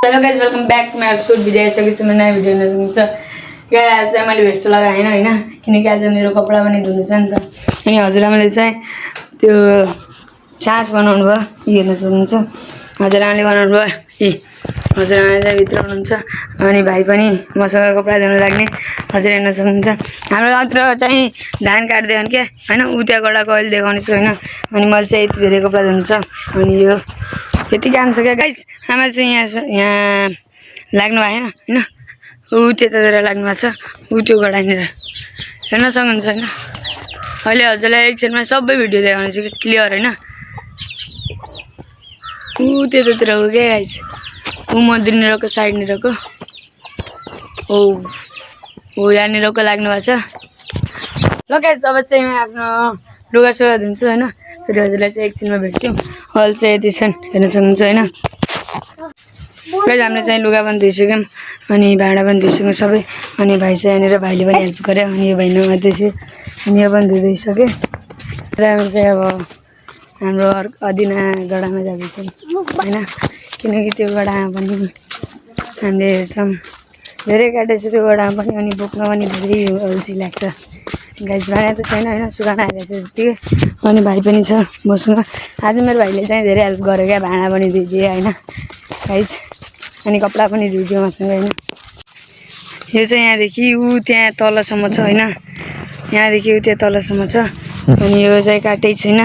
hello guys welcome back to my episode video आइसकेको छु नयाँ भिडियो हेर्न सक्नुहुन्छ गाइस मैले भेस्ट लगाएन हैन किनकि आज मेरो कपडा पनि धुनु छ नि त अनि हजुरआमाले चाहिँ त्यो छाछ बनाउनु भयो हेर्न सक्नुहुन्छ हजुरआमाले बनाउनु भयो हजुरआमाले चाहिँ भित्र हुनुहुन्छ अनि भाइ पनि मसँग कपडा धुन लाग्ने हजुर हेर्न सक्नुहुन्छ हाम्रो गाउँतिर चाहिँ धान काट्दै हन के हैन उ त्यहाँ गडाको अहिले देखाउने छु हैन अनि मैले चाहिँ यति धेरै कपडा धुनु छ अनि यो यति काम छ क्या गाइस आमा चाहिँ यहाँ लाग्नु भएन हैन उ त्यतातिर लाग्नु भएको छ उ त्यो गडाइनेर हेर्न सक्नुहुन्छ हैन अहिले हजुरलाई एकछिनमा सबै भिडियो देखाउनेछु क्लियर हैन उ त्यतातिर हो के गाइस उ मन्दिरनिरको साइडनिरको ओ यहाँनिरको लाग्नु भएको छ ल गाइस अब चाहिँ म आफ्नो लुगा सुगा धुन्छु हैन फेरि हजुरलाई चाहिँ एकछिनमा भेट्छु हल चाहिँ यति छन् हेर्न सक्नुहुन्छ हैन गाइस हामीले चाहिँ लुगा पनि धुइसक्यौँ अनि भाँडा पनि धुइसक्यौँ सबै अनि भाइ चाहिँ यहाँनिर भाइले पनि हेल्प गर्यो अनि यो भाइ नमात्रै थियो अनि यो पनि धुइदिइसक्यो हामी चाहिँ अब हाम्रो अदिना गडामा जाँदैछौँ हैन किनकि त्यो गडामा पनि हामीले हेर्छौँ धेरै काटेछ त्यो गडामा पनि अनि बोक्न पनि धेरै अल्छी लाग्छ गाइस भाँडा त छैन हैन सुकान आइरहेको छ त्यतिकै अनि भाइ पनि छ मसँग आज मेरो भाइले चाहिँ धेरै हेल्प गर्यो क्या भाँडा पनि धुइदिए हैन गाइस अनि कपडा पनि धुइदियो मसँग हैन यो चाहिँ यहाँदेखि उ त्यहाँ तलसम्म छ हैन यहाँदेखि उ त्यहाँ तलसम्म छ अनि यो चाहिँ काटै छैन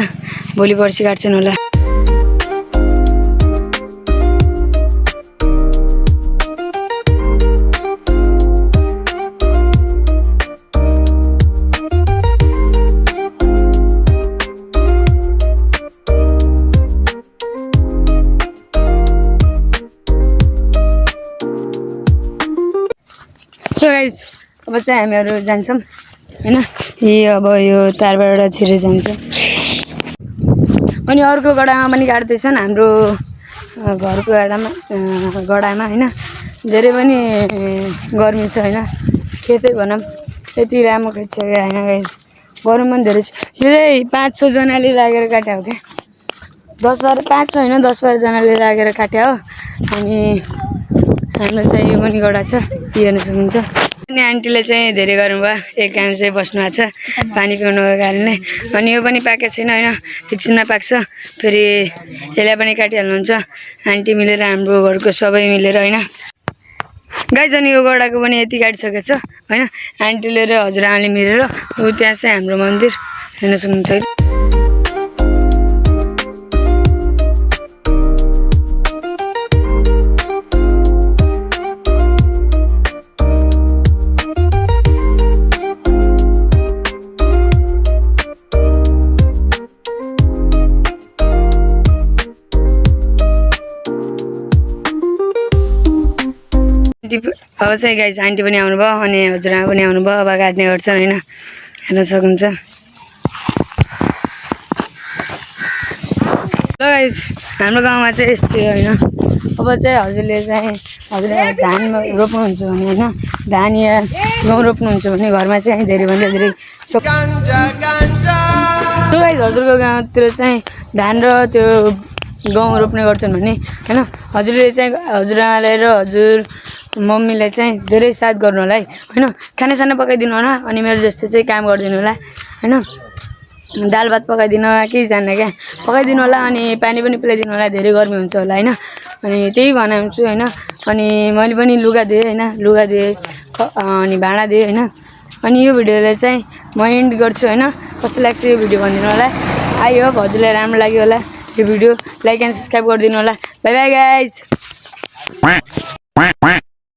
भोलि पर्सि काट्छन् होला सो गाइस अब चाहिँ हामीहरू जान्छौँ हैन अब यो तारबाट छिरे जान्छ अनि अर्को गडामा पनि काट्दैछन् हाम्रो घरको गडामा हैन धेरै पनि गर्मी छ हैन के चाहिँ भनौँ यति राम्रो खिचिसक्यो हैन गाइस गरम पनि धेरै छ यो चाहिँ 5-6 जनाले लागेर काट्या हो क्या 5 हैन 10-12 जनाले लागेर काट्या हो अनि हाम्रो चाहिँ यो पनि गडा छ हेर्न सक्नुहुन्छ अनि आन्टीले चाहिँ धेरै गर्नुभयो एक कान चाहिँ बस्नु भएको छ पानी पिउनुको कारणले अनि यो पनि पाकेको छैन हैन एकछिनमा पाक्छ फेरि यसलाई पनि काटिहाल्नुहुन्छ आन्टी मिलेर हाम्रो घरको सबै मिलेर हैन गाइस अनि यो गडाको पनि यति काटिसकेको छ हैन आन्टीले र हजुरआमाले मिलेर उ त्यहाँ चाहिँ हाम्रो मन्दिर हेर्न सक्नुहुन्छ अब चाहिँ गाइस आन्टी पनि आउनुभयो अनि हजुरआमा पनि आउनुभयो अब काट्ने गर्छन् हैन हेर्न सक्नुहुन्छ ल गाइस हाम्रो गाउँमा चाहिँ यस्तो हैन अब चाहिँ हजुरले चाहिँ हजुरले धान रोप्नुहुन्छ भने हैन धान या गहुँ रोप्नुहुन्छ भने घरमा चाहिँ धेरैभन्दा धेरै गाइस हजुरको गाउँतिर चाहिँ धान र त्यो गहुँ रोप्ने गर्छन् भने हैन हजुरले चाहिँ हजुरआमालाई र हजुर मम्मीलाई चाहिँ धेरै साथ गर्नु होला है हैन खानासाना पकाइदिनु होला अनि मेरो जस्तो चाहिँ काम गरिदिनु होला हैन दाल भात पकाइदिनु होला केही जान्न क्या पकाइदिनु होला अनि पानी पनि पिलाइदिनु होला धेरै गर्मी हुन्छ होला हैन अनि त्यही भनाउँछु हैन अनि मैले पनि लुगा धुएँ हैन लुगा धुएँ अनि भाँडा धुएँ हैन अनि यो भिडियोलाई चाहिँ म एन्ड गर्छु हैन कस्तो लाग्छ यो भिडियो भनिदिनु होला आई होप हजुरलाई राम्रो लाग्यो होला यो भिडियो लाइक एन्ड सब्स्क्राइब गरिदिनु होला बाइ बाइ गाइज